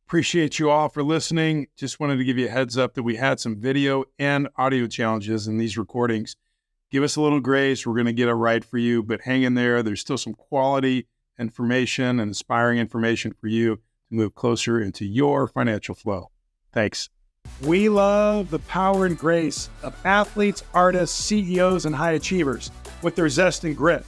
Appreciate you all for listening. Just wanted to give you a heads up that we had some video and audio challenges in these recordings. Give us a little grace. We're going to get it right for you, but hang in there. There's still some quality information and inspiring information for you to move closer into your financial flow. Thanks. We love the power and grace of athletes, artists, CEOs, and high achievers with their zest and grit.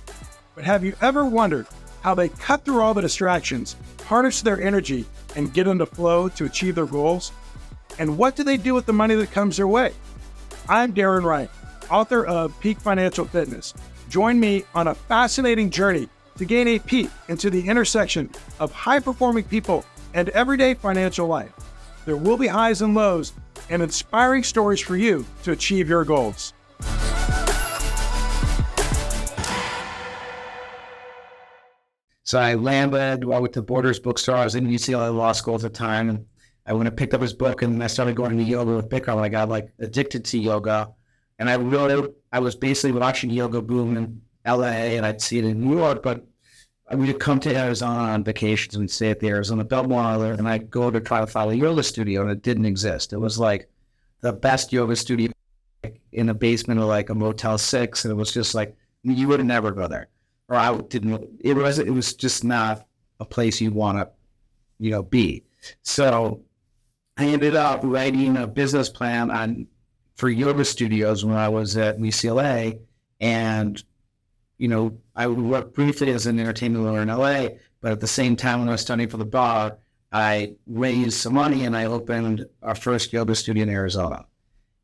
But have you ever wondered how they cut through all the distractions, harness their energy, and get into flow to achieve their goals? And what do they do with the money that comes their way? I'm Darren Wright, author of Peak Financial Fitness. Join me on a fascinating journey to gain a peek into the intersection of high-performing people and everyday financial life. There will be highs and lows and inspiring stories for you to achieve your goals. So I landed, I went to Borders Bookstore. I was in UCLA Law School at the time, and I went and picked up his book, and I started going to yoga with Bikram. I got addicted to yoga, and I was basically watching yoga boom in LA, and I'd see it in New York, but we'd come to Arizona on vacations, and we'd stay at the Arizona Biltmore, and I'd go to try to find a yoga studio, and it didn't exist. It was like the best yoga studio in a basement of like a Motel 6, and it was just like, you would never go there. Or I didn't. It was just not a place you want to, be. So I ended up writing a business plan for yoga studios when I was at UCLA, and I worked briefly as an entertainment lawyer in LA. But at the same time, when I was studying for the bar, I raised some money and I opened our first yoga studio in Arizona.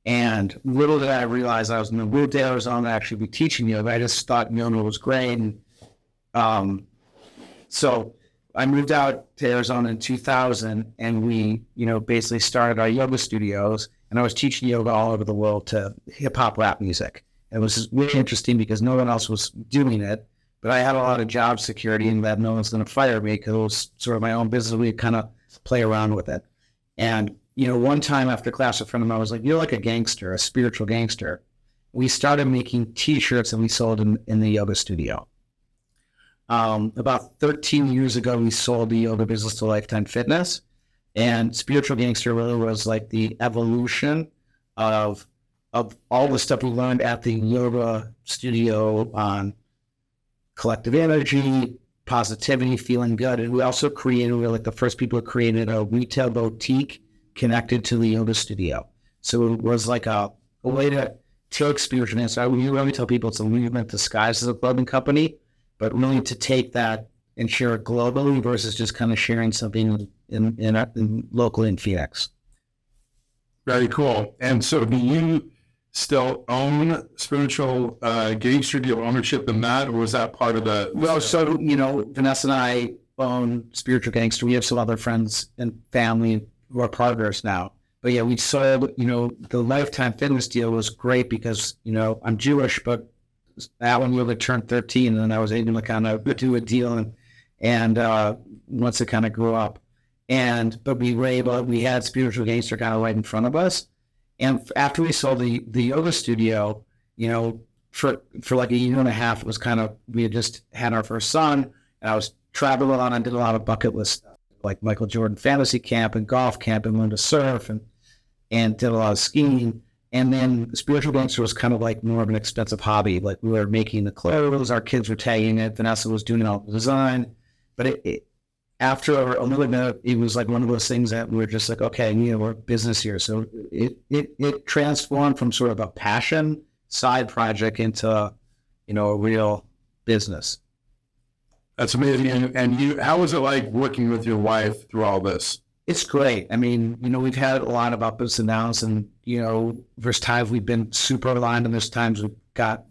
And little did I realize I was going to move to Arizona to actually be teaching yoga. I just thought yoga was great. And so I moved out to Arizona in 2000, and we, basically started our yoga studios. And I was teaching yoga all over the world to hip-hop rap music. It was just really interesting because no one else was doing it. But I had a lot of job security and that no one's going to fire me because it was sort of my own business. We'd kind of play around with it. And one time after class, a friend of mine was like, "You're like a gangster, a spiritual gangster." We started making T-shirts and we sold in the yoga studio. About 13 years ago, we sold the yoga business to Lifetime Fitness, and Spiritual Gangster really was like the evolution of all the stuff we learned at the yoga studio on collective energy, positivity, feeling good. And we also we were like the first people who created a retail boutique connected to the yoga studio. So it was like a way to take spiritual gangster. We really tell people it's a movement disguised as a clothing company, but really to take that and share it globally versus just kind of sharing something in locally in Phoenix. Very cool. And so do you still own Spiritual Gangster? Do you have ownership in that, or was that part of the... Well, so, Vanessa and I own Spiritual Gangster. We have some other friends and family who are partners now. But yeah, we sold, the Lifetime Fitness deal was great because, I'm Jewish, but that one really turned 13, and I was able to kind of do a deal and once it kind of grew up. But we had Spiritual Gangster kind of right in front of us. And after we sold the yoga studio, for like a year and a half, it was kind of, we had just had our first son, and I was traveling on. I did a lot of bucket list stuff, like Michael Jordan fantasy camp and golf camp, and learned to surf and did a lot of skiing. And then Spiritual Gangster was kind of like more of an expensive hobby. Like we were making the clothes, our kids were tagging it, Vanessa was doing all the design. But after a little bit, it was like one of those things that we were just like, okay, we're business here. So it transformed from sort of a passion side project into, a real business. That's amazing. And how was it like working with your wife through all this? It's great. I mean, we've had a lot of ups and downs, and, there's times we've been super aligned and there's times we've got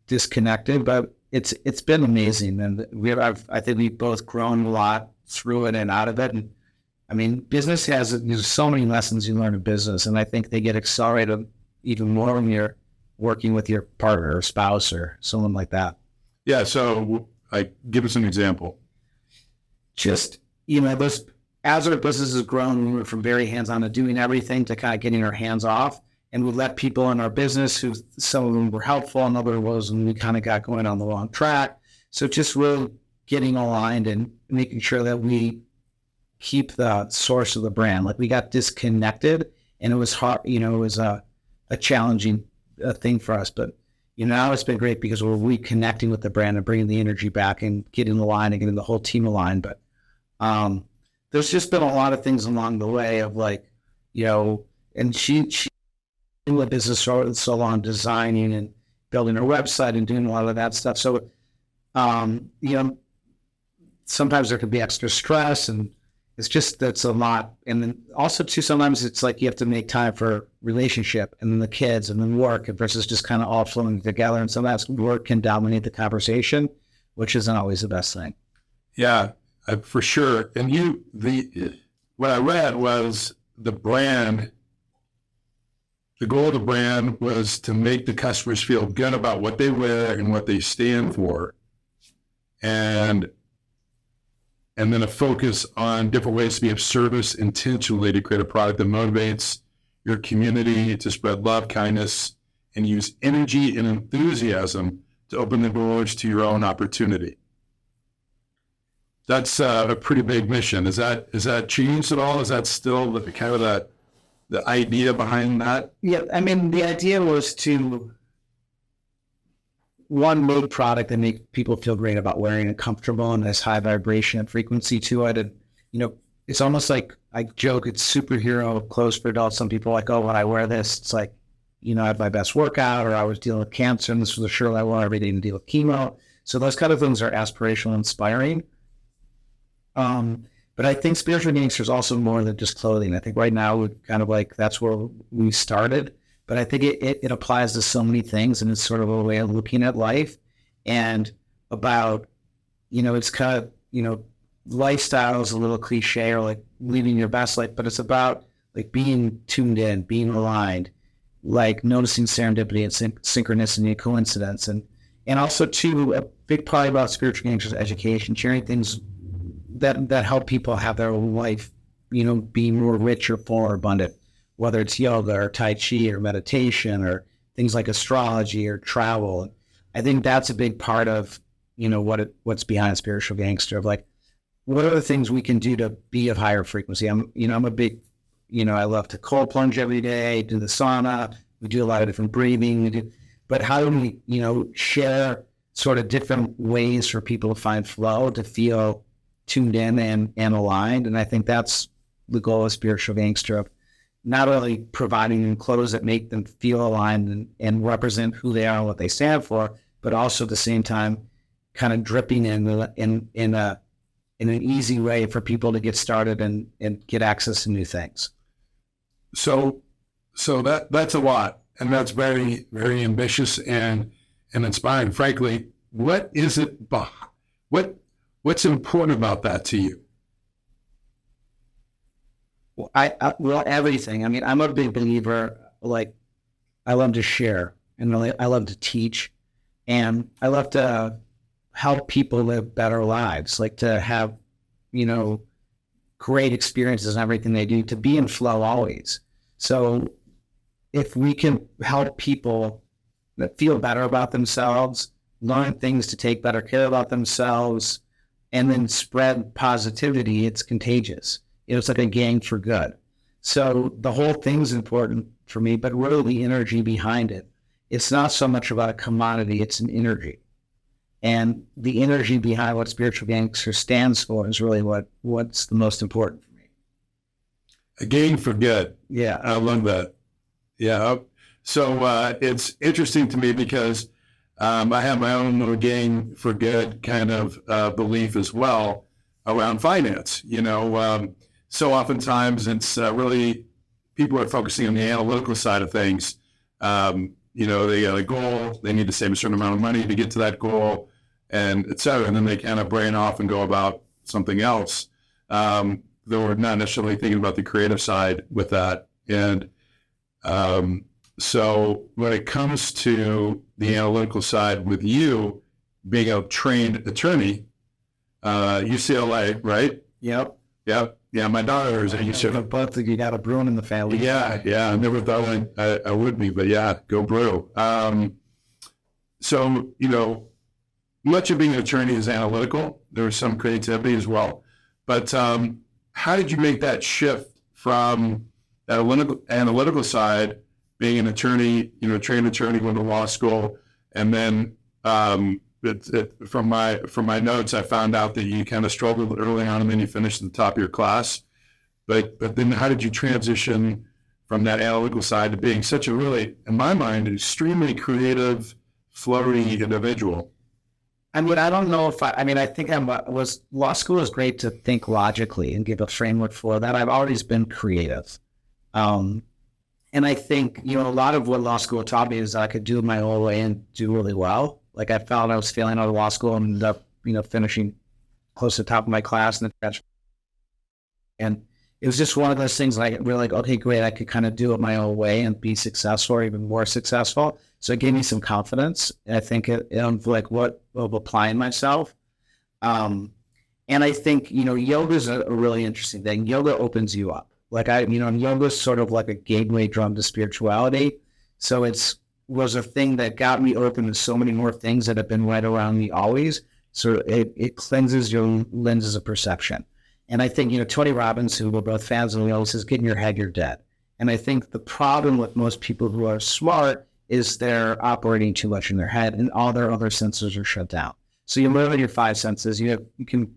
disconnected, but it's been amazing. And I think we've both grown a lot through it and out of it. And I mean, business there's so many lessons you learn in business, and I think they get accelerated even more when you're working with your partner or spouse or someone like that. Yeah. So give us an example. Just, as our business has grown, we went from very hands-on to doing everything to kind of getting our hands off. And we let people in our business who some of them were helpful and others wasn't, and we kind of got going on the wrong track. So just really getting aligned and making sure that we keep the source of the brand. Like we got disconnected, and it was hard, it was a challenging thing for us. But, now it's been great because we're reconnecting with the brand and bringing the energy back and getting aligned and getting the whole team aligned. But there's just been a lot of things along the way of like, and she in the business for so long, designing and building her website and doing a lot of that stuff. So, sometimes there could be extra stress, and that's a lot. And then also too, sometimes it's like you have to make time for relationship and then the kids and then work versus just kind of all flowing together. And sometimes work can dominate the conversation, which isn't always the best thing. Yeah, for sure. And what I read was the goal of the brand was to make the customers feel good about what they wear and what they stand for. And then a focus on different ways to be of service intentionally to create a product that motivates your community to spread love, kindness, and use energy and enthusiasm to open the doors to your own opportunity. That's a pretty big mission. Is that changed at all? Is that still the idea behind that? Yeah, I mean, the idea was to make product that make people feel great about wearing and comfortable, and this high vibration and frequency to it. And, it's almost like I joke, it's superhero clothes for adults. Some people are like, oh, when I wear this, it's like, I had my best workout, or I was dealing with cancer, and this was a shirt I wore every day to deal with chemo. So those kind of things are aspirational and inspiring. But I think Spiritual Gangster is also more than just clothing. I think right now we're kind of like, that's where we started. But I think it applies to so many things, and it's sort of a way of looking at life and about, it's kind of, lifestyle is a little cliche, or like living your best life, but it's about like being tuned in, being aligned, like noticing serendipity and synchronicity and coincidence. And also too, a big part about Spiritual Gangster is education, sharing things that help people have their life, be more rich or full or abundant, whether it's yoga or Tai Chi or meditation or things like astrology or travel. I think that's a big part of, what's behind Spiritual Gangster, of like, what are the things we can do to be of higher frequency? I'm a big, I love to cold plunge every day, do the sauna. We do a lot of different breathing. But how do we, share sort of different ways for people to find flow, to feel tuned in and aligned? And I think that's the goal of Spiritual Gangster, of not only providing them clothes that make them feel aligned and represent who they are and what they stand for, but also at the same time kind of dripping in an easy way for people to get started and get access to new things. So that's a lot, and that's very, very ambitious and inspiring. Frankly, what is it? What's important about that to you? Well, everything. I mean, I'm a big believer. Like, I love to share, and I love to teach, and I love to help people live better lives, like to have, great experiences in everything they do, to be in flow always. So if we can help people that feel better about themselves, learn things to take better care about themselves, and then spread positivity, it's contagious. It's like a gang for good. So the whole thing's important for me, but really the energy behind it. It's not so much about a commodity, it's an energy. And the energy behind what Spiritual Gangster stands for is really what's the most important for me. A gang for good. Yeah. I love that. Yeah. So it's interesting to me because I have my own little gang for good kind of belief as well around finance. So oftentimes it's really people are focusing on the analytical side of things. They got a goal, they need to save a certain amount of money to get to that goal, and et cetera. And then they kind of brain off and go about something else. Though we're not necessarily thinking about the creative side with that. And so when it comes to the analytical side with you being a trained attorney, UCLA, right? Yep. Yeah, my daughter is at UCLA. Both of you got a Bruin in the family. Yeah. I never thought I would be, but yeah, go Brew. So, much of being an attorney is analytical. There's some creativity as well. But how did you make that shift from that analytical side, being an attorney, trained attorney, went to law school, and then from my notes, I found out that you kind of struggled early on, and then you finished at the top of your class. But then, how did you transition from that analytical side to being such a really, in my mind, extremely creative, flowy individual? I mean, I don't know if I think law school is great to think logically and give a framework for that. I've always been creative. And I think, a lot of what law school taught me is that I could do it my own way and do really well. Like I felt I was failing out of law school and ended up, finishing close to the top of my class and it was just one of those things like really like, okay, great. I could kind of do it my own way and be successful or even more successful. So it gave me some confidence. And I think it like what of applying myself. And I think, yoga is a really interesting thing. Yoga opens you up. Like yoga is sort of like a gateway drug to spirituality. So was a thing that got me open to so many more things that have been right around me always. So it cleanses your lenses of perception. And I think, Tony Robbins, who we're both fans of, always says, get in your head, you're dead. And I think the problem with most people who are smart is they're operating too much in their head and all their other senses are shut down. So you live in your five senses. You can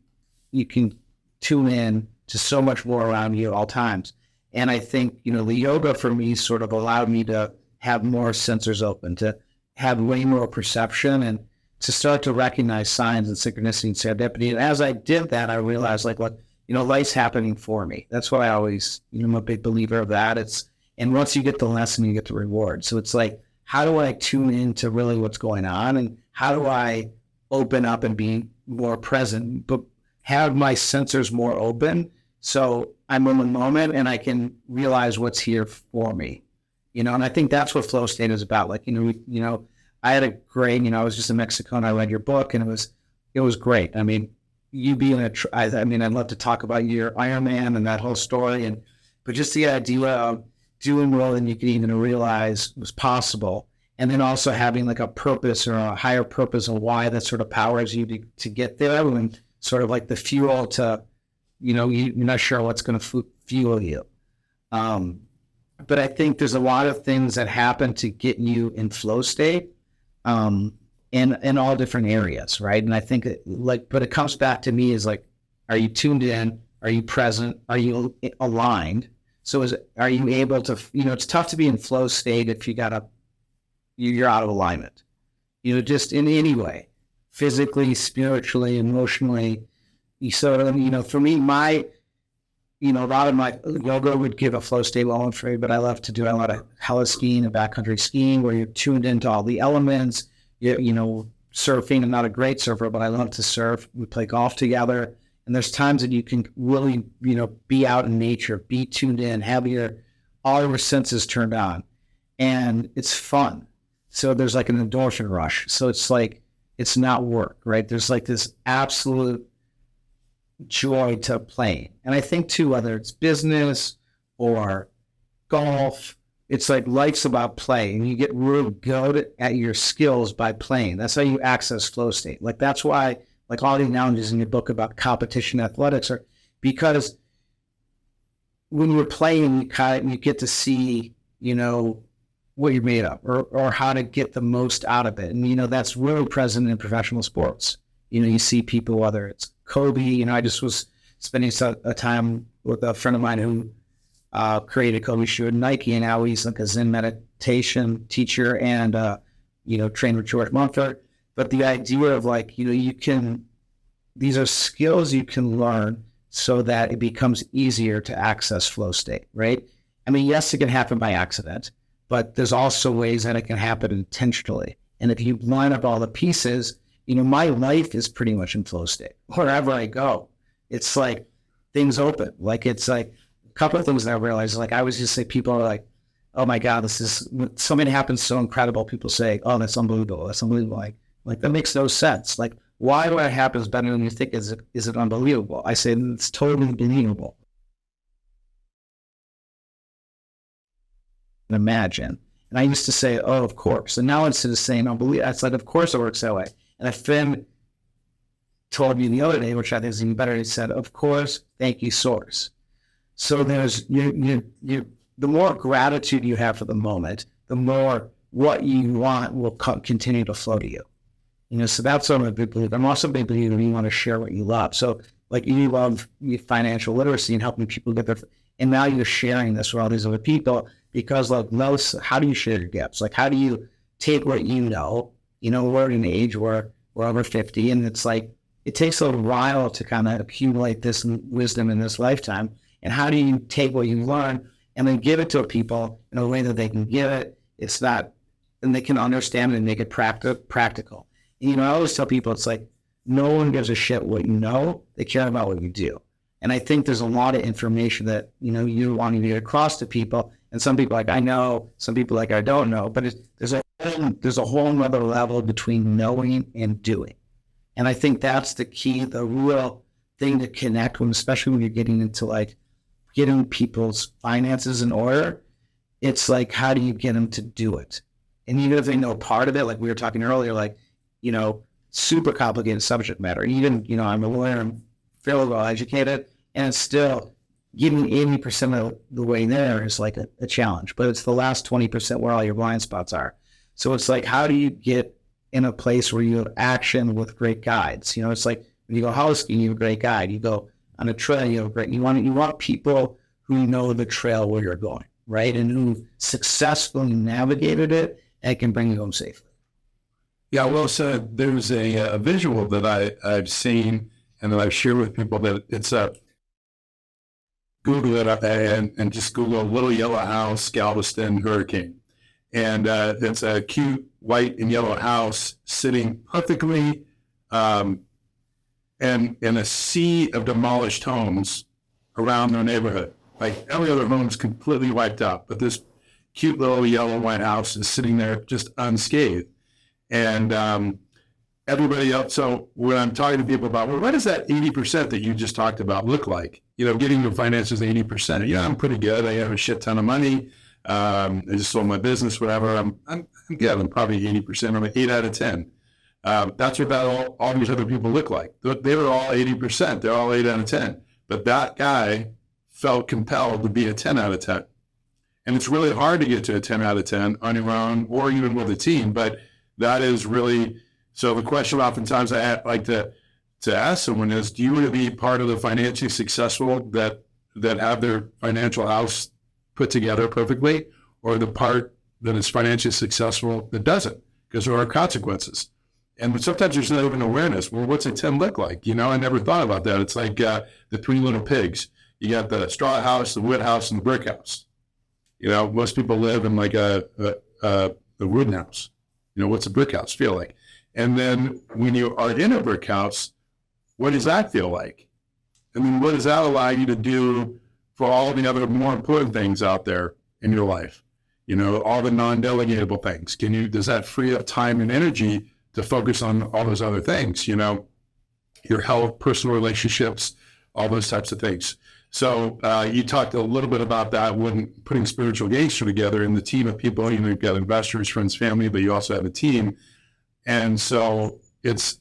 tune in to so much more around you at all times. And I think, the yoga for me sort of allowed me to have more sensors open, to have way more perception and to start to recognize signs and synchronicity and serendipity. And as I did that, I realized life's happening for me. That's what I always, I'm a big believer of that. And once you get the lesson, you get the reward. So it's like, how do I tune into really what's going on? And how do I open up and be more present, but have my sensors more open so I'm in the moment and I can realize what's here for me, and I think that's what flow state is about. Like, I had a great, I was just in Mexico and I read your book and it was great. I mean, you being I'd love to talk about your Ironman and that whole story, but just the idea of doing more than you could even realize was possible, and then also having like a purpose or a higher purpose of why that sort of powers you to get there, and sort of like the fuel to, you're not sure what's going to fuel you. But I think there's a lot of things that happen to get you in flow state. In all different areas, right? And I think but it comes back to me is like, are you tuned in? Are you present? Are you aligned? So are you able to, it's tough to be in flow state if you're out of alignment, just in any way, physically, spiritually, emotionally. So, for me, a lot of my yoga would give a flow state moment for me, but I love to do a lot of heli skiing and backcountry skiing where you're tuned into all the elements. Surfing. I'm not a great surfer, but I love to surf. We play golf together. And there's times that you can really, be out in nature, be tuned in, have all your senses turned on. And it's fun. So there's like an endorphin rush. So it's like, it's not work, right? There's like this absolute joy to playing. And I think too, whether it's business or golf, it's like life's about play, and you get real good at your skills by playing. That's how you access flow state. Like that's why, like all the analogies in your book about competition athletics are because when you're playing, you get to see, what you're made of, or how to get the most out of it. And that's really present in professional sports. You see people, whether it's Kobe. I just was spending a time with a friend of mine who created Kobe shoe at Nike, and now he's like a Zen meditation teacher and, trained with George Mumford. But the idea of like, these are skills you can learn so that it becomes easier to access flow state, right? I mean, yes, it can happen by accident, but there's also ways that it can happen intentionally. And if you line up all the pieces, my life is pretty much in flow state. Wherever I go, it's like things open. Like it's like, couple of things that I realized, like I always just say, people are like, oh my God, something happens so incredible. People say, oh, that's unbelievable. That's unbelievable. Like that makes no sense. Like, why what happens better than you think? Is it unbelievable? I say, it's totally believable. Imagine. And I used to say, oh, of course. And now instead of saying unbelievable, I said, of course it works that way. And I found told me the other day, which I think is even better. He said, of course, thank you, source. So there's the more gratitude you have for the moment, the more what you want will continue to flow to you. So that's what I'm a big believer. I'm also a big believer you want to share what you love. So like you love financial literacy and helping people get their, and now you're sharing this with all these other people because like how do you share your gifts? Like how do you take what we're at an age where we're over 50 and it's like, it takes a little while to kind of accumulate this wisdom in this lifetime. And how do you take what you learn and then give it to people in a way that they can give it? It's not, and they can understand it and make it practical. And, I always tell people, it's like, no one gives a shit what you know. They care about what you do. And I think there's a lot of information that, you're wanting to get across to people. And some people like, I know, some people like, I don't know, but there's a whole other level between knowing and doing. And I think that's the key, the real thing to connect with, especially when you're getting into like getting people's finances in order. It's like, how do you get them to do it? And even if they know part of it, like we were talking earlier, like, super complicated subject matter. Even, I'm a lawyer, I'm fairly well educated, and it's still getting 80% of the way there is like a challenge, but it's the last 20% where all your blind spots are. So it's like, how do you get in a place where you have action with great guides? It's like when you go house skiing, you have a great guide. You go on a trail, you have you want people who know the trail where you're going, right? And who successfully navigated it and can bring you home safely. Yeah, well said. There's a visual that I've seen and that I've shared with people that it's Google it up and just Google little yellow house, Galveston hurricane. And it's a cute white and yellow house sitting perfectly and in a sea of demolished homes around their neighborhood. Like every other home is completely wiped out, but this cute little yellow white house is sitting there just unscathed. And everybody else, so when I'm talking to people about, well, what does that 80% that you just talked about look like? Getting your finances 80%. I'm pretty good. I have a shit ton of money. I just sold my business, whatever. I'm good. I'm probably 80%. I'm an 8 out of 10. That's what all these other people look like. They were all 80%. They're all 8 out of 10. But that guy felt compelled to be a 10 out of 10. And it's really hard to get to a 10 out of 10 on your own or even with a team. But that is really, so the question oftentimes I like to ask someone is, do you want to be part of the financially successful that have their financial house put together perfectly, or the part that is financially successful that doesn't? Because there are consequences. And sometimes there's not even awareness. Well, what's a 10 look like? I never thought about that. It's like the three little pigs. You got the straw house, the wood house, and the brick house. Most people live in like a wooden house. What's a brick house feel like? And then when you are in a brick house, what does that feel like? And then what does that allow you to do for all the other more important things out there in your life? All the non-delegatable things. Does that free up time and energy to focus on all those other things? Your health, personal relationships, all those types of things. So you talked a little bit about that when putting Spiritual Gangster together and the team of people. You've got investors, friends, family, but you also have a team. And so it's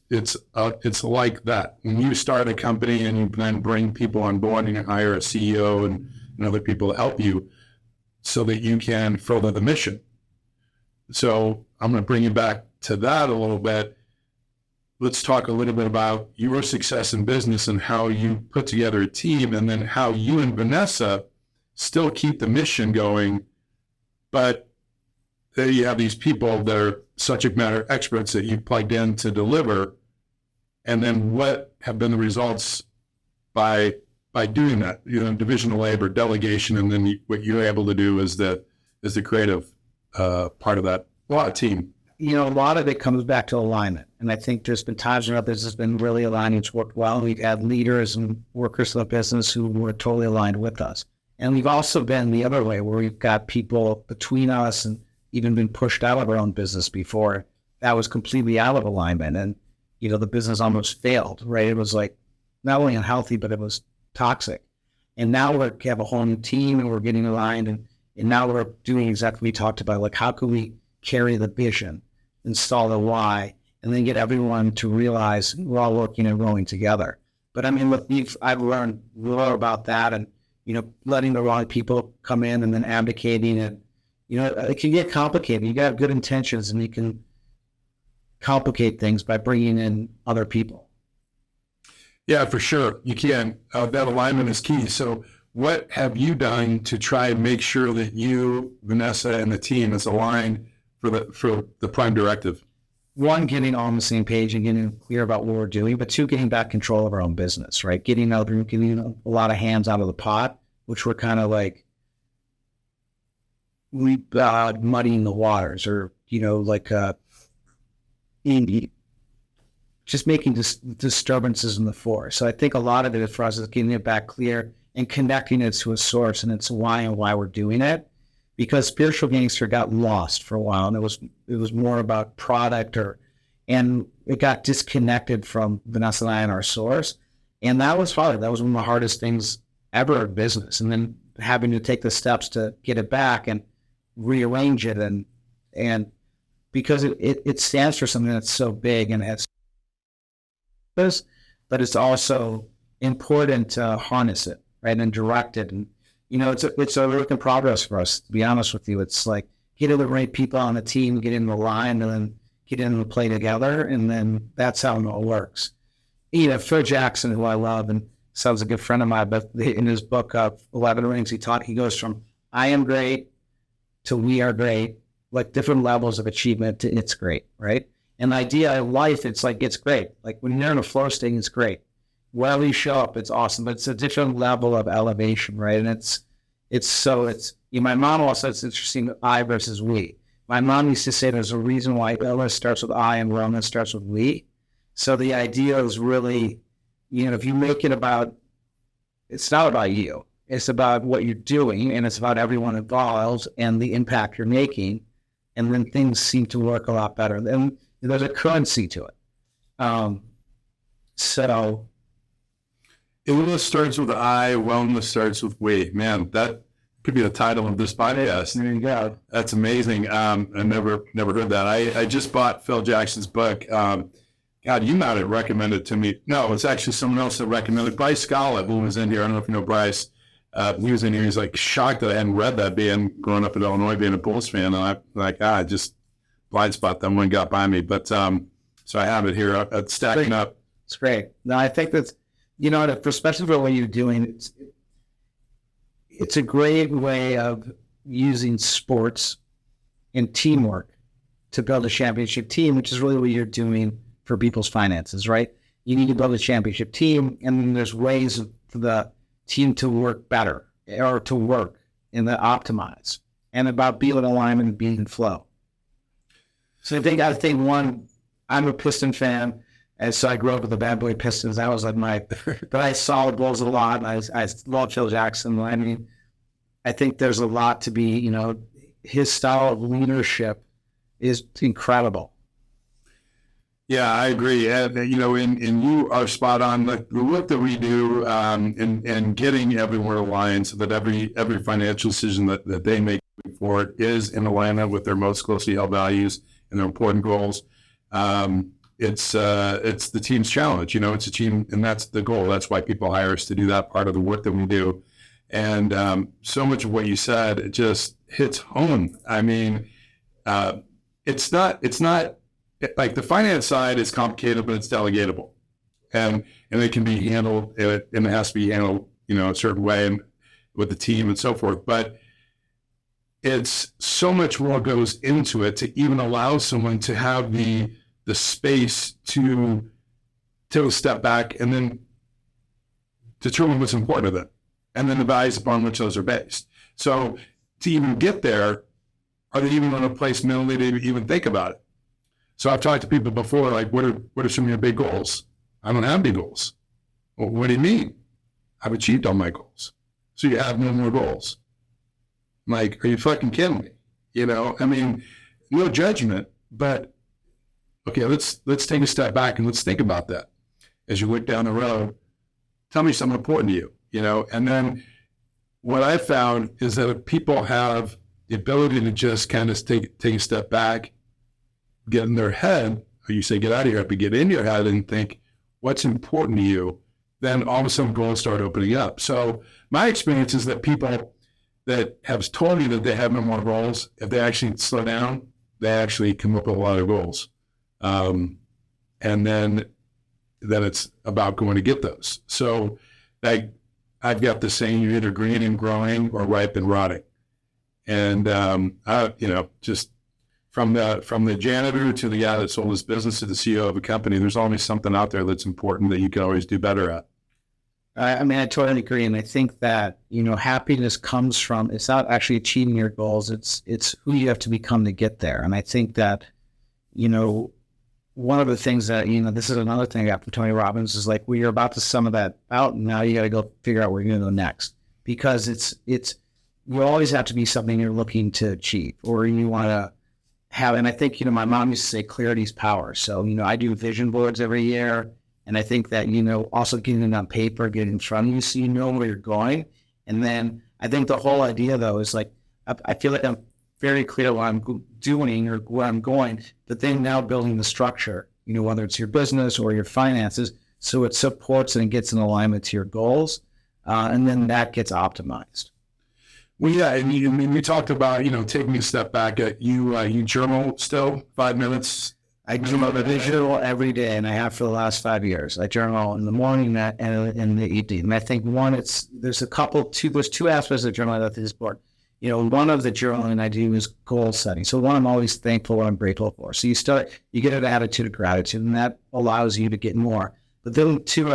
like that. When you start a company and you then bring people on board and you hire a CEO and other people to help you so that you can further the mission. So I'm going to bring you back to that a little bit. Let's talk a little bit about your success in business and how you put together a team, and then how you and Vanessa still keep the mission going, but there you have these people that are subject matter experts that you plugged in to deliver, and then what have been the results by doing that, division of labor, delegation, and then what you're able to do is the creative part of that team. A lot of it comes back to alignment. And I think there's been times where this has been really aligned. It's worked well. We've had leaders and workers in the business who were totally aligned with us. And we've also been the other way, where we've got people between us and even been pushed out of our own business before that was completely out of alignment. And, the business almost failed, right? It was like not only unhealthy, but it was toxic. And now we have a whole new team and we're getting aligned. And now we're doing exactly what we talked about. Like, how can we carry the vision, install the why, and then get everyone to realize we're all working and rowing together. But I mean, look, I've learned more about that, and letting the wrong people come in and then abdicating, and it can get complicated. You got to have good intentions, and you can complicate things by bringing in other people. Yeah, for sure. You can. That alignment is key. So what have you done to try and make sure that you, Vanessa, and the team is aligned for the prime directive? One, getting on the same page and getting clear about what we're doing, but two, getting back control of our own business, right? Getting a lot of hands out of the pot, which we're kind of like muddying the waters, or just making disturbances in the forest. So I think a lot of it for us is getting it back clear and connecting it to a source and its why and why we're doing it. Because Spiritual Gangster got lost for a while, and it was more about product, and it got disconnected from Vanessa and I and our source. And that was hard. That was one of the hardest things ever in business. And then having to take the steps to get it back and rearrange it, and because it stands for something that's so big and has this, but it's also important to harness it, right, and direct it. And it's a work in progress for us, to be honest with you. It's like getting the right people on the team, get in the line, and then get in the play together, and then that's how it all works. Phil Jackson, who I love and sounds a good friend of mine, but in his book, 11 Rings, he goes from I am great to we are great, like different levels of achievement to it's great, right? And the idea of life, it's like it's great. Like when you're in a flow state, it's great. Wherever you show up, it's awesome, but it's a different level of elevation, right? And my mom also says it's interesting, I versus we. My mom used to say there's a reason why illness starts with I and wellness starts with we. So the idea is really, if you make it about, it's not about you. It's about what you're doing, and it's about everyone involved and the impact you're making. And then things seem to work a lot better. And there's a currency to it. So illness starts with I, wellness starts with we. Man, that could be the title of this podcast. There you go. That's amazing. I never heard that. I just bought Phil Jackson's book. God, you might have recommended it to me. No, it's actually someone else that recommended it. Bryce Scala, who was in here. I don't know if you know Bryce. He was in here. He's like shocked that I hadn't read that, being growing up in Illinois, being a Bulls fan. And I'm like, just blind spot that one got by me. But so I have it here. It's stacking up. It's great. No, I think that's, especially for what you're doing, it's a great way of using sports and teamwork to build a championship team, which is really what you're doing for people's finances, right? You need to build a championship team, and then there's ways for the team to work better, or to work and to optimize, and about being in alignment and being in flow. So I think one, I'm a Piston fan, and so I grew up with the Bad Boy Pistons. That was like but I saw the Bulls a lot. I love Phil Jackson. I mean, I think there's a lot to be, his style of leadership is incredible. Yeah, I agree. And you are spot on. The work that we do and getting everywhere aligned so that every financial decision that they make forward is in alignment with their most closely held values and their important goals. It's the team's challenge. It's a team, and that's the goal. That's why people hire us to do that part of the work that we do. And so much of what you said, it just hits home. I mean, it's not like the finance side is complicated, but it's delegatable, and it can be handled, and it has to be handled, a certain way, and with the team and so forth. But it's so much more goes into it to even allow someone to have the space to take a step back and then determine what's important to them, and then the values upon which those are based. So to even get there, are they even in a place mentally to even think about it? So I've talked to people before, like, what are some of your big goals? I don't have big goals. Well, what do you mean? I've achieved all my goals. So you have no more goals. I'm like, are you fucking kidding me? I mean, no judgment, but okay, let's take a step back and let's think about that. As you look down the road, tell me something important to you, and then what I found is that if people have the ability to just kind of take a step back, get in their head, you say get out of your head, but get in your head and think what's important to you, then all of a sudden goals start opening up. So my experience is that people that have told me that they have no more goals, if they actually slow down, they actually come up with a lot of goals. And then it's about going to get those. So I've got the saying, you're either green and growing or ripe and rotting. And, just from the janitor to the guy that sold his business to the CEO of a company, there's always something out there that's important that you can always do better at. I mean, I totally agree. And I think that, happiness comes from, it's not actually achieving your goals. It's who you have to become to get there. And I think that, one of the things that, this is another thing I got from Tony Robbins is like, you're about to sum of that out. And now you got to go figure out where you're going to go next, because you always have to be something you're looking to achieve or you want to have. And I think, my mom used to say clarity is power. So, I do vision boards every year. And I think that, also getting it on paper, getting it in front of you so you know where you're going. And then I think the whole idea, though, is like, I feel like I'm very clear what I'm doing or where I'm going, but then now building the structure, whether it's your business or your finances, so it supports and gets in alignment to your goals. And then that gets optimized. Well, yeah, and we talked about, taking a step back. You journal still 5 minutes? I journal every day, and I have for the last 5 years. I journal in the morning and in the evening. And I think there's two aspects of journaling that is important. One of the journaling I do is goal setting. So one, I'm always thankful, what I'm grateful for. So you get an attitude of gratitude, and that allows you to get more. But then two,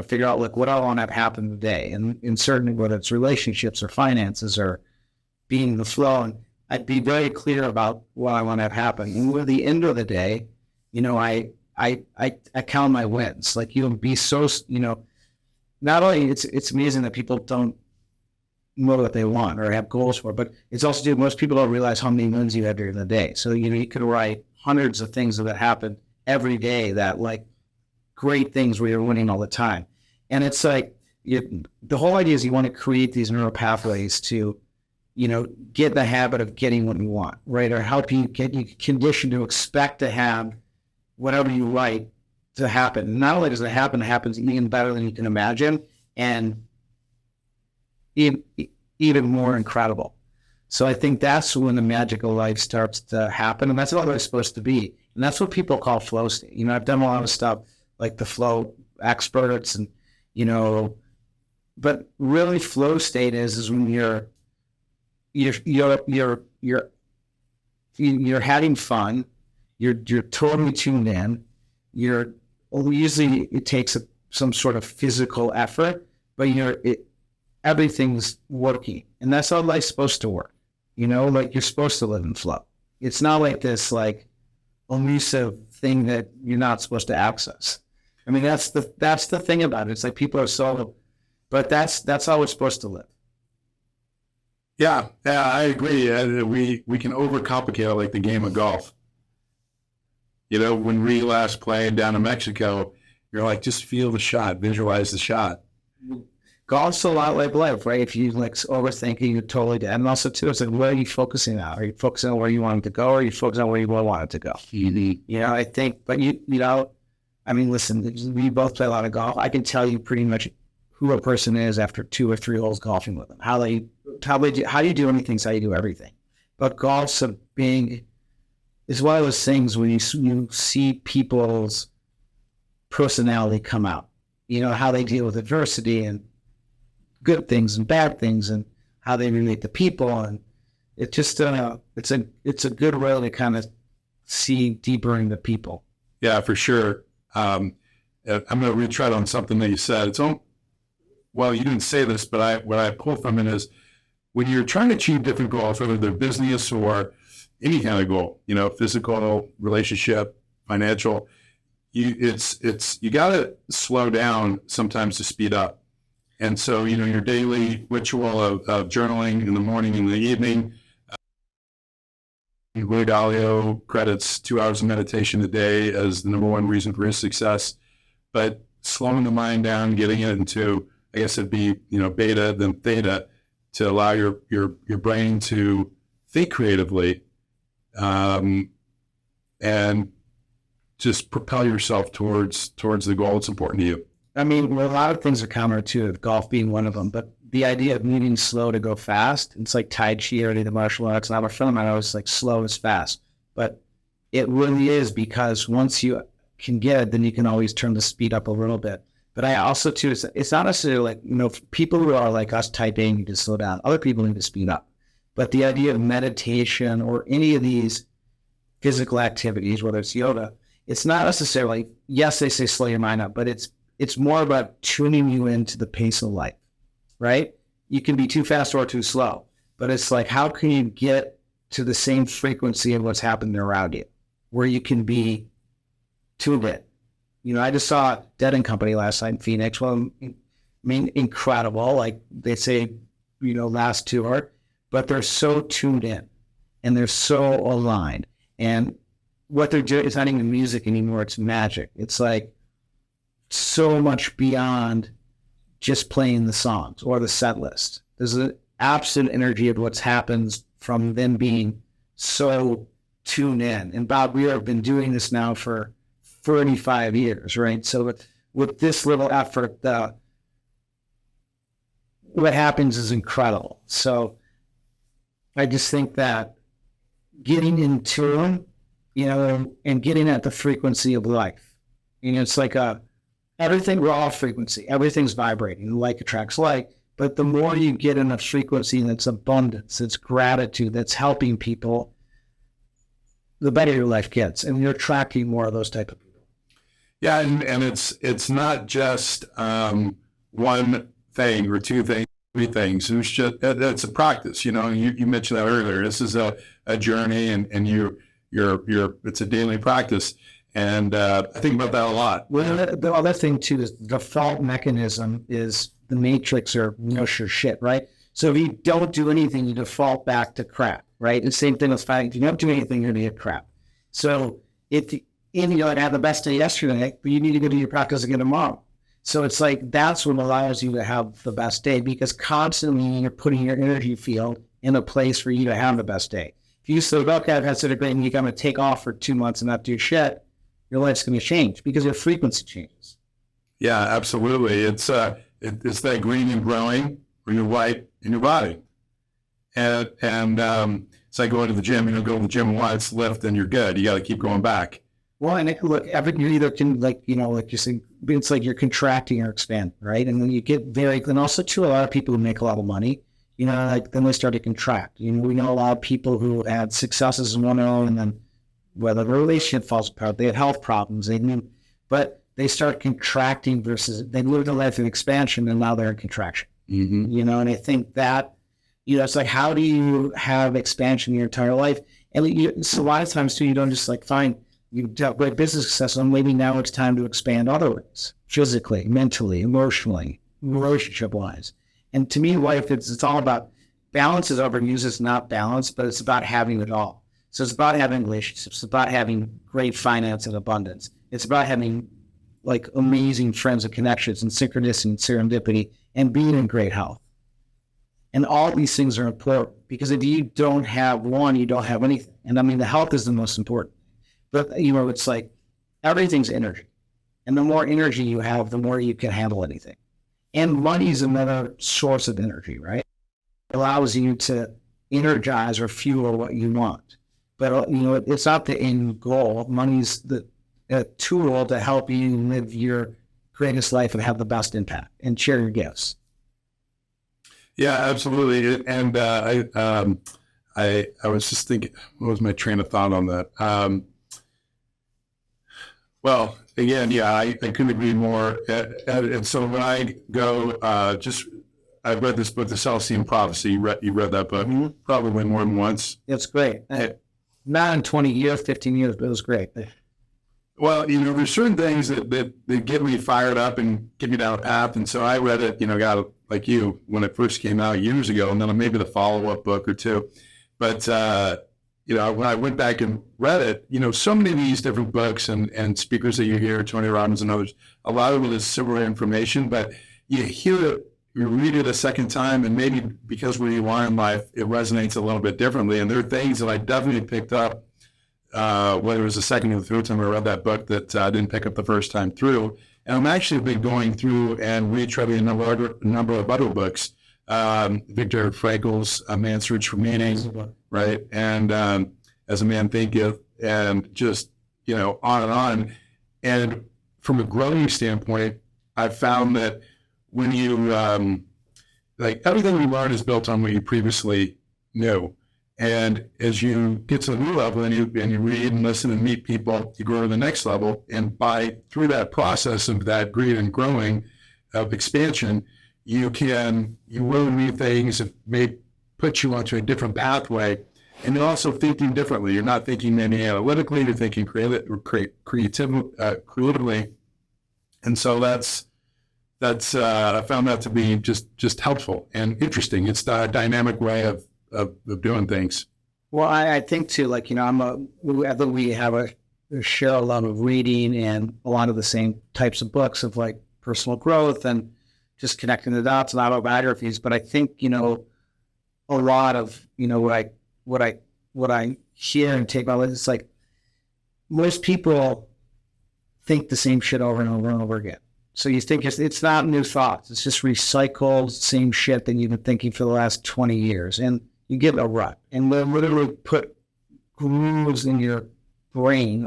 figure out like what I want to have happen today, and certainly whether it's relationships or finances or being in the flow. And I'd be very clear about what I want to have happen. And at the end of the day, I count my wins. Like, be so, not only it's amazing that people don't know what they want or have goals for, but it's also, most people don't realize how many wins you have during the day. So, you could write hundreds of things that happen every day, that like great things where you're winning all the time. And it's like, the whole idea is you want to create these neural pathways to, get the habit of getting what you want, right? Or help you get you conditioned to expect to have whatever you write to happen. Not only does it happen, it happens even better than you can imagine, and even more incredible. So I think that's when the magical life starts to happen, and that's what it's supposed to be. And that's what people call flow state. I've done a lot of stuff like the flow experts, and but really flow state is when you're having fun, you're totally tuned in. Usually it takes some sort of physical effort, but everything's working, and that's how life's supposed to work. Like you're supposed to live in flow. It's not like this like elusive thing that you're not supposed to access. I mean, that's the thing about it. It's like people are so, but that's how we're supposed to live. Yeah, I agree. We can overcomplicate it like the game of golf. When we last played down in Mexico, you're like, just feel the shot, visualize the shot. Golf's a lot like life, right? If you like overthinking, you're totally dead. And also too, it's like, where are you focusing on? Are you focusing on where you want it to go, or are you focusing on where you want it to go? Mm-hmm. I think, but I mean, listen, we both play a lot of golf. I can tell you pretty much who a person is after 2 or 3 holes golfing with them. How you do anything is how you do everything. But golf's is one of those things when you see people's personality come out. How they deal with adversity and good things and bad things, and how they relate to people, and it just it's a good way to kind of see deeper into people. Yeah, for sure. I'm going to retread on something that you said. Well, you didn't say this, but what I pulled from it is when you're trying to achieve different goals, whether they're business or any kind of goal, physical, relationship, financial, you got to slow down sometimes to speed up. And so, your daily ritual of journaling in the morning and the evening, Ray Dalio credits 2 hours of meditation a day as the number one reason for his success. But slowing the mind down, getting it into, I guess it'd be, beta, then theta, to allow your brain to think creatively, and just propel yourself towards the goal that's important to you? I mean, well, a lot of things are counterintuitive, golf being one of them, but the idea of moving slow to go fast, it's like Tai Chi or the martial arts. And I'm a friend of mine, I was like, slow is fast. But it really is, because once you can get it, then you can always turn the speed up a little bit. But I also, too, it's not necessarily like, you know, people who are like us type A need to slow down. Other people need to speed up. But the idea of meditation or any of these physical activities, whether it's yoga, it's not necessarily, yes, they say slow your mind up, but it's more about tuning you into the pace of life, right? You can be too fast or too slow, but it's like, how can you get to the same frequency of what's happening around you, where you can be tuned in? You know, I just saw Dead and Company last night in Phoenix. Well, I mean, incredible. Like they say, you know, last tour, but they're so tuned in and they're so aligned. And what they're doing, it's not even music anymore. It's magic. It's like so much beyond just playing the songs or the set list. There's an absolute energy of what happens from them being so tuned in. And Bob, we have been doing this now for 35 years, right? So with this little effort, what happens is incredible. So I just think that getting in tune, you know, and getting at the frequency of life, you know, it's like everything, we're all frequency, everything's vibrating, like attracts like, but the more you get in a frequency that's abundance, it's gratitude, that's helping people, the better your life gets, and you're attracting more of those type of people. Yeah, and it's not just one thing or two things, three things. It's just it's a practice. You know, you mentioned that earlier. This is a journey, and you're it's a daily practice. And I think about that a lot. Well, the other thing too is the default mechanism is the matrix or your shit, right? So if you don't do anything, you default back to crap, right? The same thing with fighting. If you don't do anything, you're gonna get crap. So you know, I had the best day yesterday, but you need to go do your practice again tomorrow. So it's like, that's what allows you to have the best day, because constantly you're putting your energy field in a place for you to have the best day. If you say, okay, I've had such a great week, I'm going to take off for 2 months and not do shit, your life's going to change because your frequency changes. Yeah, absolutely. It's that green and growing, or you're white in your body. And it's like going to the gym. You know, go to the gym once, lift, and you're good. You got to keep going back. Well, and look, you either can, like, you know, like you say, it's like you're contracting or expanding, right? And then you get and also too, a lot of people who make a lot of money, you know, like then they start to contract. You know, we know a lot of people who had successes in one own, and then whether the relationship falls apart, they had health problems, but they start contracting versus they lived a life of expansion, and now they're in contraction. Mm-hmm. You know, and I think that, you know, it's like, how do you have expansion in your entire life? And so a lot of times too, you don't just like find, you've got great business success, and maybe now it's time to expand other ways, physically, mentally, emotionally, relationship-wise. And to me, life, it's all about balance. Is overused, it's not balance, but it's about having it all. So it's about having relationships. It's about having great finance and abundance. It's about having like amazing friends and connections and synchronicity and serendipity and being in great health. And all these things are important, because if you don't have one, you don't have anything. And I mean, the health is the most important. But, you know, it's like everything's energy. And the more energy you have, the more you can handle anything. And money is another source of energy, right? It allows you to energize or fuel what you want. But, you know, it's not the end goal. Money's the tool to help you live your greatest life and have the best impact and share your gifts. Yeah, absolutely. And I was just thinking, what was my train of thought on that? Well, again, yeah, I couldn't agree more. And so when I go, I read this book, The Celestine Prophecy. You read that book probably more than once. It's great. Not in 20 years, 15 years, but it was great. Well, you know, there's certain things that get me fired up and get me down a path. And so I read it, you know, got like you when it first came out years ago, and then maybe the follow-up book or two. But, you know, when I went back and read it, you know, so many of these different books and speakers that you hear, Tony Robbins and others, a lot of it is similar information, but you hear it, you read it a second time, and maybe because where you are in life, it resonates a little bit differently. And there are things that I definitely picked up whether it was the second or the third time I read that book that I didn't pick up the first time through. And I'm actually been going through and retreading a number of other books. Viktor Frankl's Man's Search for Meaning, right? And As a Man Thinketh, and just, on and on. And from a growing standpoint, I've found that when you, like everything we learn is built on what you previously knew. And as you get to a new level and you read and listen and meet people, you grow to the next level. And through that process of that greed and growing of expansion, you learn new things that may put you onto a different pathway. And you're also thinking differently. You're not thinking maybe analytically, you're thinking creatively. And so that's I found that to be just helpful and interesting. It's the dynamic way of doing things. Well, I think too, like, I think we share a lot of reading and a lot of the same types of books of like personal growth and just connecting the dots and autobiographies. But I think, a lot of, what I hear and take about it, it's like most people think the same shit over and over and over again. So you think it's not new thoughts. It's just recycled same shit that you've been thinking for the last 20 years. And you get a rut. And we literally put grooves in your brain,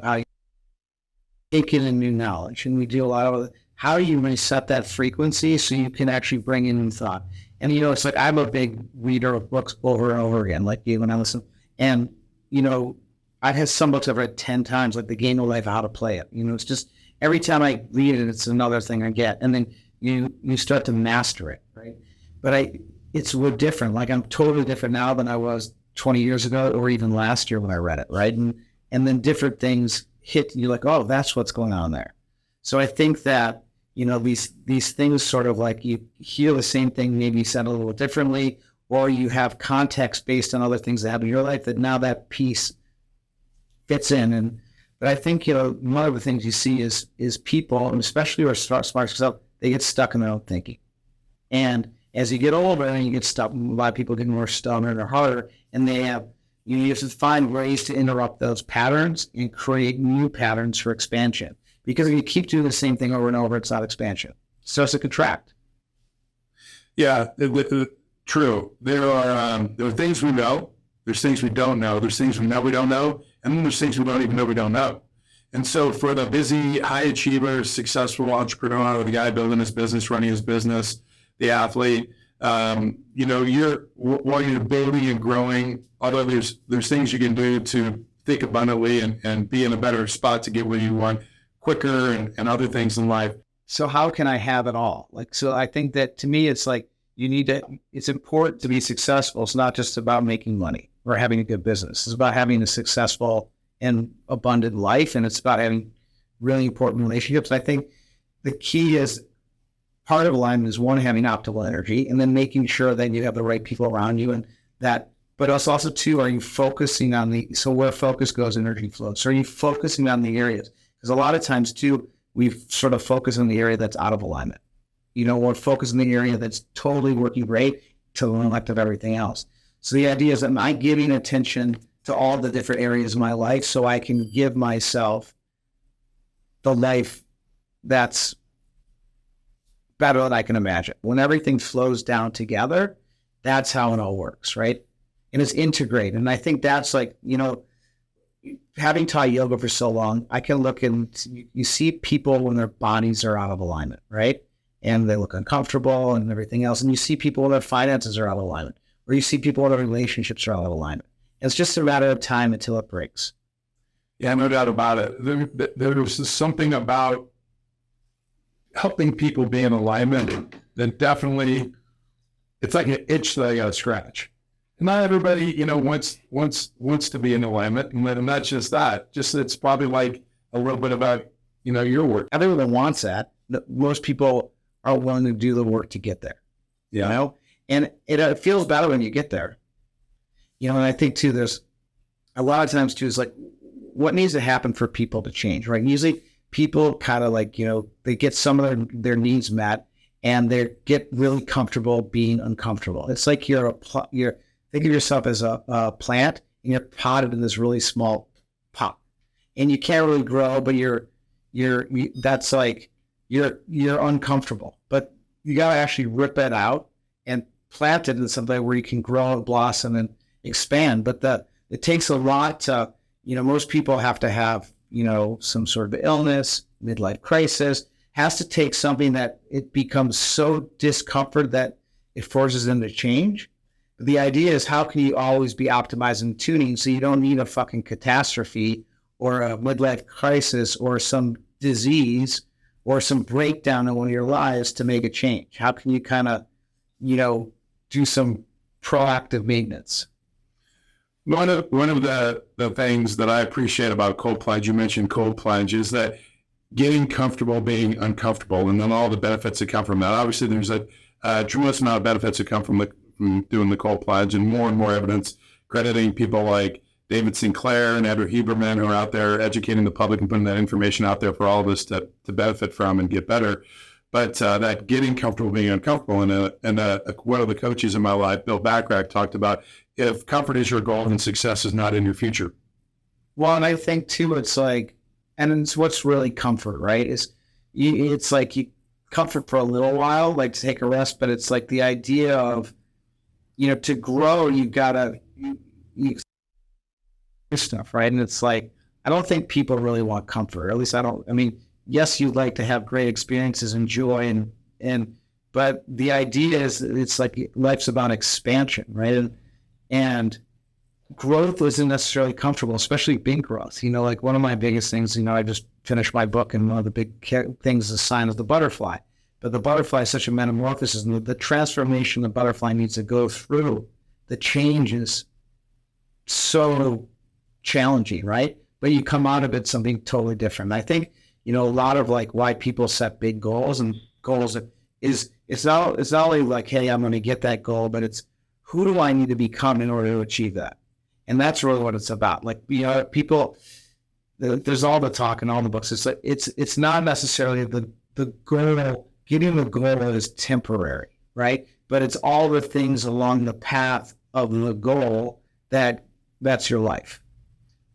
taking in new knowledge. And we do a lot of how do you reset that frequency so you can actually bring in new thought? And, it's like I'm a big reader of books over and over again, like you when I listen. And, I've had some books I've read 10 times, like The Game of Life, How to Play It. It's just every time I read it, it's another thing I get. And then you start to master it, right? But it's we're different. Like I'm totally different now than I was 20 years ago or even last year when I read it, right? And then different things hit, you're like, oh, that's what's going on there. So I think that, these things sort of like you hear the same thing, maybe said a little differently, or you have context based on other things that happen in your life that now that piece fits in. But I think, one of the things you see is people, and especially who are smart, because they get stuck in their own thinking. And as you get older, then you get stuck. A lot of people get more stubborn or harder, and you have to find ways to interrupt those patterns and create new patterns for expansion. Because if you keep doing the same thing over and over, it's not expansion. It starts to contract. Yeah, true. There are things we know. There's things we don't know. There's things we know we don't know. And then there's things we don't even know we don't know. And so for the busy, high achiever, successful entrepreneur, the guy building his business, running his business, the athlete, while you're building and growing, although there's things you can do to think abundantly and be in a better spot to get where you want quicker and other things in life. So how can I have it all? So I think that to me, it's like it's important to be successful. It's not just about making money or having a good business. It's about having a successful and abundant life. And it's about having really important relationships. I think the key is part of alignment is one, having optimal energy, and then making sure that you have the right people around you and that, but also two, are you focusing on so where focus goes, energy flows. So are you focusing on the areas? Because a lot of times too, we sort of focus on the area that's out of alignment. Or focus on the area that's totally working great to the neglect of everything else. So the idea is, am I giving attention to all the different areas of my life so I can give myself the life that's better than I can imagine? When everything flows down together, that's how it all works, right? And it's integrated. And I think that's like, having taught yoga for so long, I can look and you see people when their bodies are out of alignment, right? And they look uncomfortable and everything else. And you see people when their finances are out of alignment, or you see people when their relationships are out of alignment. It's just a matter of time until it breaks. Yeah, no doubt about it. There was something about helping people be in alignment that definitely, it's like an itch that I got to scratch. Not everybody, wants to be in alignment, and not just that. Just it's probably like a little bit about, your work. Everyone wants that. Most people are willing to do the work to get there. Yeah. And it feels better when you get there. And I think too, there's a lot of times too, is like, what needs to happen for people to change, right? Usually people kind of like, they get some of their needs met, and they get really comfortable being uncomfortable. It's like think of yourself as a plant, and you're potted in this really small pop, and you can't really grow, but that's like, you're uncomfortable, but you got to actually rip it out and plant it in something where you can grow and blossom and expand. But it takes a lot to, most people have to have, some sort of illness, midlife crisis, has to take something that it becomes so discomfort that it forces them to change. But the idea is, how can you always be optimizing and tuning so you don't need a fucking catastrophe or a midlife crisis or some disease or some breakdown in one of your lives to make a change? How can you kind of, do some proactive maintenance? One of the things that I appreciate about cold plunge, you mentioned cold plunge, is that getting comfortable being uncomfortable, and then all the benefits that come from that. Obviously, there's a tremendous amount of benefits that come from doing the cold plunge, and more evidence crediting people like David Sinclair and Edward Huberman, who are out there educating the public and putting that information out there for all of us to benefit from and get better. But that getting comfortable being uncomfortable, and one of the coaches in my life, Bill Backrack, talked about, if comfort is your goal, then success is not in your future. Well, and I think too, it's like, and it's what's really comfort, right? It's like you comfort for a little while, like to take a rest, but it's like the idea of, to grow, you gotta stuff, right? And it's like, I don't think people really want comfort, or at least yes, you'd like to have great experiences and joy, but the idea is, it's like life's about expansion, right? And growth isn't necessarily comfortable, especially big growth. Like one of my biggest things, I just finished my book, and one of the big things is the sign of the butterfly. But the butterfly is such a metamorphosis, and the transformation the butterfly needs to go through, the change is so challenging, right? But you come out of it something totally different. And I think, a lot of like why people set big goals is it's not only like, hey, I'm going to get that goal, but it's, who do I need to become in order to achieve that? And that's really what it's about. Like, people, there's all the talk in all the books. It's like, it's not necessarily the goal. Getting the goal is temporary, right? But it's all the things along the path of the goal that's your life.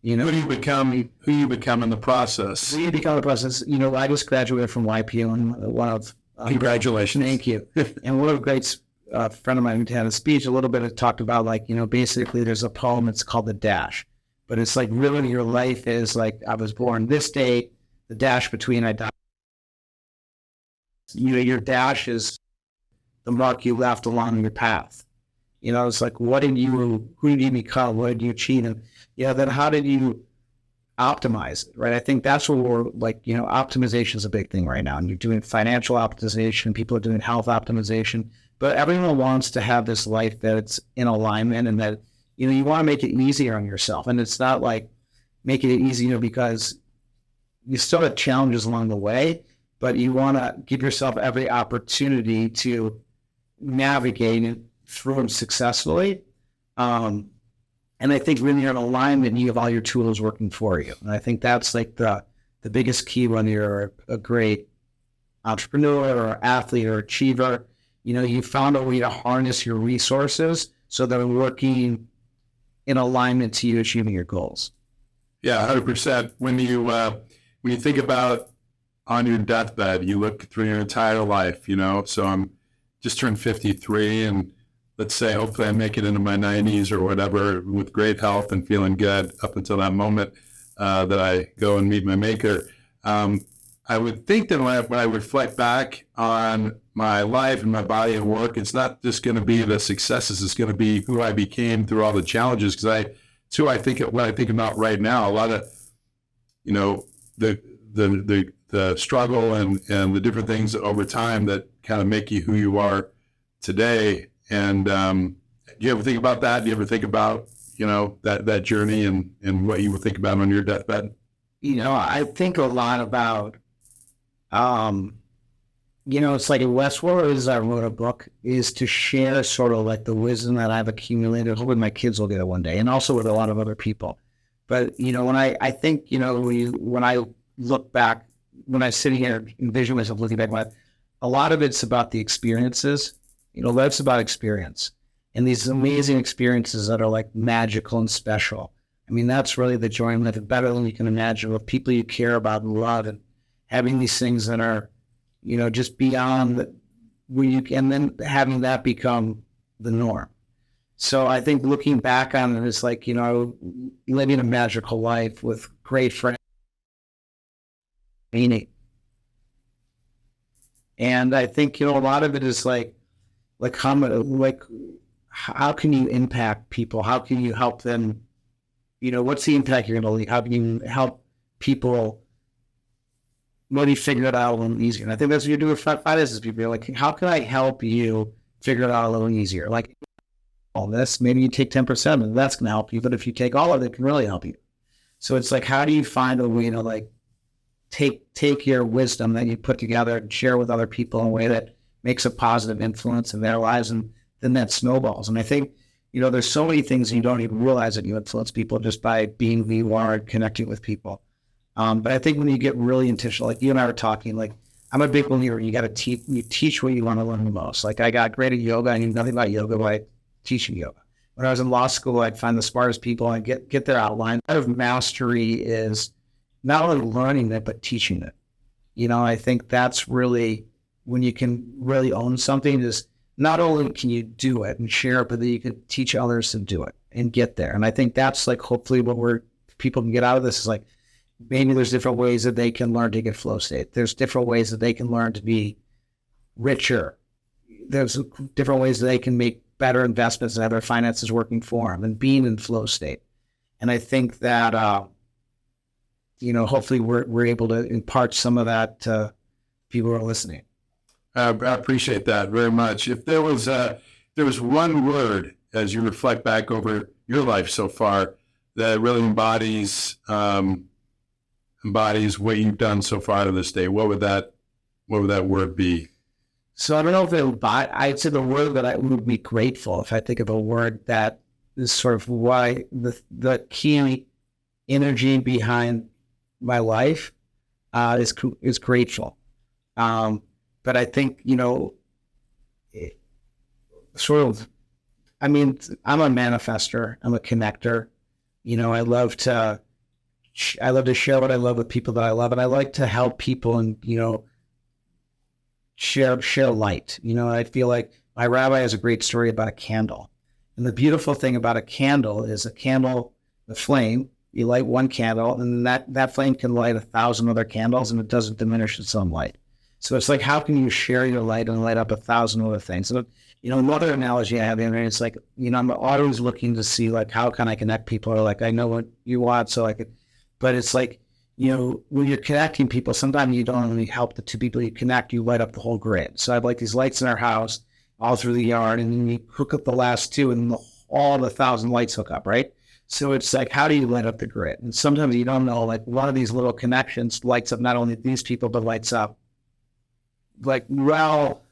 Who you become in the process. Who you become in the process. I just graduated from YPO, and one of congratulations. Thank you. And one of the great friend of mine who had a speech, a little bit of talked about, like, basically there's a poem, it's called The Dash. But it's like, really your life is like, I was born this date, the dash between I died. Your dash is the mark you left along your path. It's like, who did you become? What did you achieve? And, then how did you optimize it, right? I think that's what we're like, optimization is a big thing right now. And you're doing financial optimization, people are doing health optimization, but everyone wants to have this life that it's in alignment, and that, you want to make it easier on yourself. And it's not like making it easy, because you still have challenges along the way, but you want to give yourself every opportunity to navigate through them successfully. And I think when you're in alignment, you have all your tools working for you. And I think that's like the biggest key when you're a great entrepreneur or athlete or achiever. You found a way to harness your resources so they're working in alignment to you achieving your goals. Yeah, 100%. When you think about on your deathbed, you look through your entire life, so I'm just turned 53, and let's say hopefully I make it into my 90s or whatever with great health and feeling good up until that moment that I go and meet my maker. I would think that when I reflect back on my life and my body and work, it's not just going to be the successes, it's going to be who I became through all the challenges. Because what I think about right now, a lot of, the struggle and the different things over time that kind of make you who you are today. And do you ever think about that? Do you ever think about, that journey and what you would think about on your deathbed? I think a lot about, it's like in Westworld, as I wrote a book, is to share sort of like the wisdom that I've accumulated. Hopefully my kids will get it one day, and also with a lot of other people. But, when I think, when I look back, when I sit here and envision myself looking back, a lot of it's about the experiences. Life's about experience. And these amazing experiences that are like magical and special I mean, that's really the joy in living better than you can imagine, with people you care about and love, and having these things that are, just beyond and then having that become the norm. So I think looking back on it, it's like, living a magical life with great friends, meaning. And I think, a lot of it is how can you impact people? How can you help them? What's the impact you're going to leave? How can you help people maybe figure it out a little easier? And I think that's what you do with finances. People are like, how can I help you figure it out a little easier? Like all this, maybe you take 10% and that's going to help you. But if you take all of it, it can really help you. So it's like, how do you find a way to take your wisdom that you put together and share with other people in a way that makes a positive influence in their lives, and then that snowballs. And I think, there's so many things you don't even realize that you influence people just by being who you are and connecting with people. But I think when you get really intentional, like you and I were talking, like I'm a big believer, you got to teach what you want to learn the most. Like I got great at yoga. I knew nothing about yoga, but teaching yoga. When I was in law school, I'd find the smartest people and get their outline. Part of mastery is not only learning it, but teaching it. I think that's really when you can really own something, is not only can you do it and share it, but that you can teach others to do it and get there. And I think that's hopefully what people can get out of this is maybe there's different ways that they can learn to get flow state. There's different ways that they can learn to be richer. There's different ways that they can make better investments and have their finances working for them and being in flow state. And I think that, hopefully we're able to impart some of that to people who are listening. I appreciate that very much. If there was one word as you reflect back over your life so far that really embodies what you've done so far to this day, what would that word be? So I don't know if I'd say the word that I would be grateful. If I think of a word that is sort of why the key energy behind my life is grateful. But I think, I'm a manifester. I'm a connector. I love to share what I love with people that I love. And I like to help people and, share light. I feel like my rabbi has a great story about a candle. And the beautiful thing about a candle is the flame, you light one candle and that flame can light 1,000 other candles and it doesn't diminish its own light. So it's like, how can you share your light and light up 1,000 other things? So, another analogy I have in there is I'm always looking to see how can I connect people, or I know what you want, so I could, but it's when you're connecting people, sometimes you don't only help the two people you connect, you light up the whole grid. So I have these lights in our house all through the yard, and then you hook up the last two and all the 1,000 lights hook up, right? So it's how do you light up the grid? And sometimes you don't know, one of these little connections lights up not only these people, but lights up well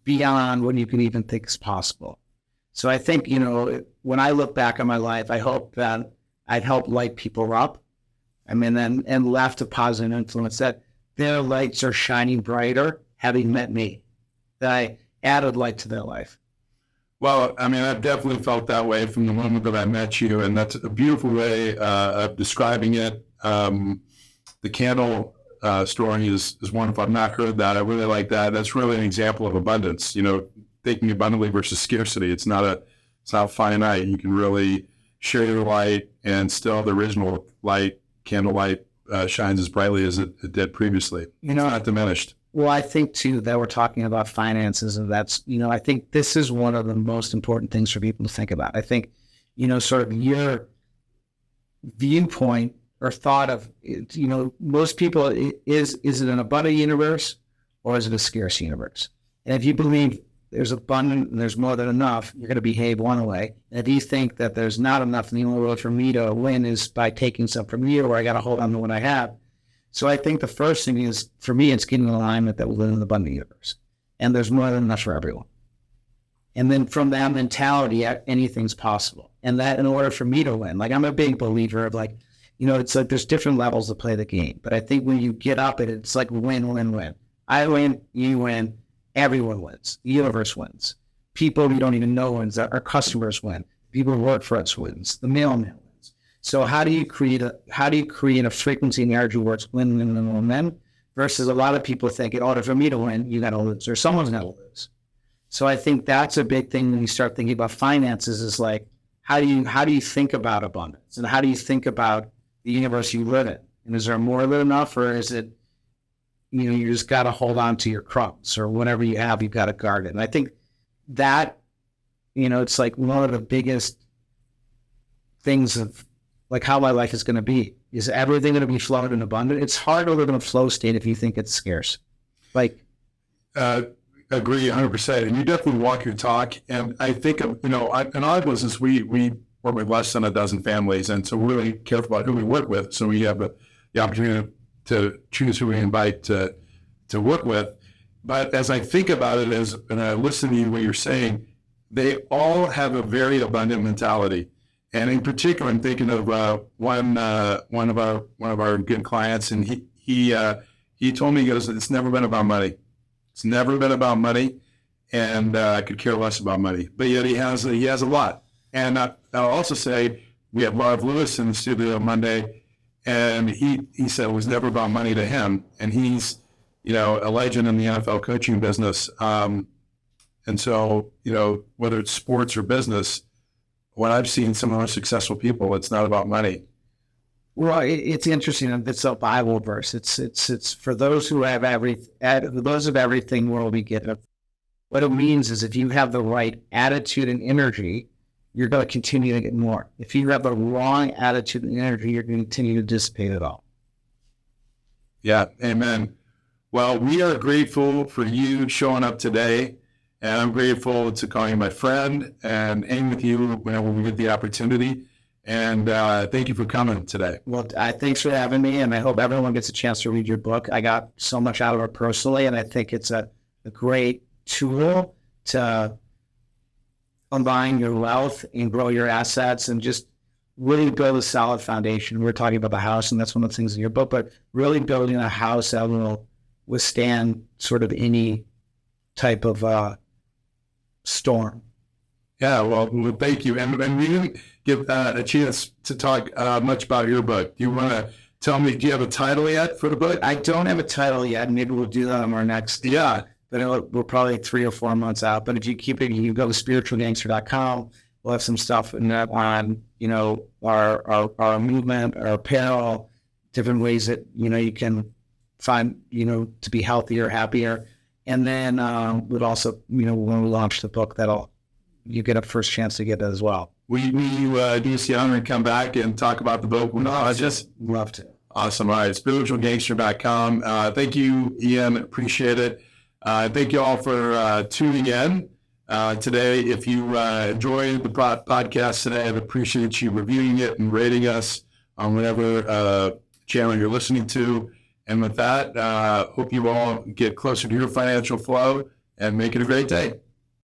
beyond what you can even think is possible. So I think, when I look back on my life, I hope that I'd help light people up. And left a positive influence, that their lights are shining brighter having met me, that I added light to their life. Well, I've definitely felt that way from the moment that I met you, and that's a beautiful way of describing it. The candle story is wonderful. I've not heard that. I really like that. That's really an example of abundance. Thinking abundantly versus scarcity. It's not finite. You can really share your light, and still the original light, candlelight, shines as brightly as it did previously. Not diminished. Well, I think too that we're talking about finances, and that's I think this is one of the most important things for people to think about. I think sort of your viewpoint or thought of, most people, is it an abundant universe or is it a scarce universe? And if you believe there's abundant and there's more than enough, you're going to behave one way. And if you think that there's not enough and the only way for me to win is by taking some from you, or I got to hold on to what I have. So I think the first thing is, for me, it's getting alignment that we live in an abundant universe. And there's more than enough for everyone. And then from that mentality, anything's possible. And that, in order for me to win, I'm a big believer of it's there's different levels to play the game. But I think when you get up it, it's win, win, win. I win, you win, everyone wins. The universe wins. People we don't even know wins. Our customers win. People who work for us wins. The mailman wins. So how do you create a frequency and energy where it's win, win, win, win, win, versus a lot of people think in order for me to win, you got to lose or someone's got to lose. So I think that's a big thing when you start thinking about finances is like, how do you think about abundance and how do you think about the universe you live in? And is there more than enough, or is it, you just got to hold on to your crumbs or whatever you have, you've got to guard it. And I think that, it's like one of the biggest things of like how my life is going to be. Is everything going to be flowed and abundant? It's hard to live in a flow state if you think it's scarce. Like, agree 100%. And you definitely walk your talk. And I think, in our business, we work with less than a dozen families. And so we're really careful about who we work with. So we have the opportunity to choose who we invite to work with. But as I think about it, and I listen to you, what you're saying, they all have a very abundant mentality. And in particular, I'm thinking of one of our good clients, and he told me, he goes, it's never been about money. It's never been about money, and I could care less about money. But yet he has a lot. And I'll also say we had Marv Lewis in the studio on Monday, and he said it was never about money to him. And he's a legend in the NFL coaching business. And so whether it's sports or business, when I've seen some of our successful people, it's not about money. Well, it's interesting. It's a Bible verse. It's for those who have everything will be given. What it means is if you have the right attitude and energy, you're going to continue to get more. If you have the wrong attitude and energy, you're going to continue to dissipate it all. Yeah, amen. Well, we are grateful for you showing up today. And I'm grateful to call you my friend and hang with you whenever we get the opportunity. And thank you for coming today. Well, thanks for having me. And I hope everyone gets a chance to read your book. I got so much out of it personally. And I think it's a great tool to combine your wealth and grow your assets and just really build a solid foundation. We're talking about the house, and that's one of the things in your book, but really building a house that will withstand sort of any type of storm. Yeah, well, thank you. And we didn't give a chance to talk much about your book. Do you want to tell me, do you have a title yet for the book? I don't have a title yet. Maybe we'll do that on our next. Yeah. But we're probably 3 or 4 months out. But if you keep it, you go to spiritualgangster.com. We'll have some stuff on, our movement, our apparel, different ways that, you can find, to be healthier, happier. And then we'd also, when we launch the book, you get a first chance to get it as well. Will you do us the honor and come back and talk about the book? No, I just love to. Awesome. All right. Spiritualgangster.com. Thank you, Ian. Appreciate it. Thank you all for tuning in today. If you enjoyed the podcast today, I'd appreciate you reviewing it and rating us on whatever channel you're listening to. And with that, hope you all get closer to your financial flow and make it a great day.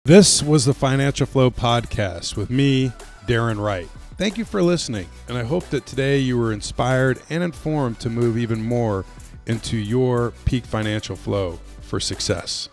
This was the Financial Flow Podcast with me, Darren Wright. Thank you for listening, and I hope that today you were inspired and informed to move even more into your peak financial flow for success.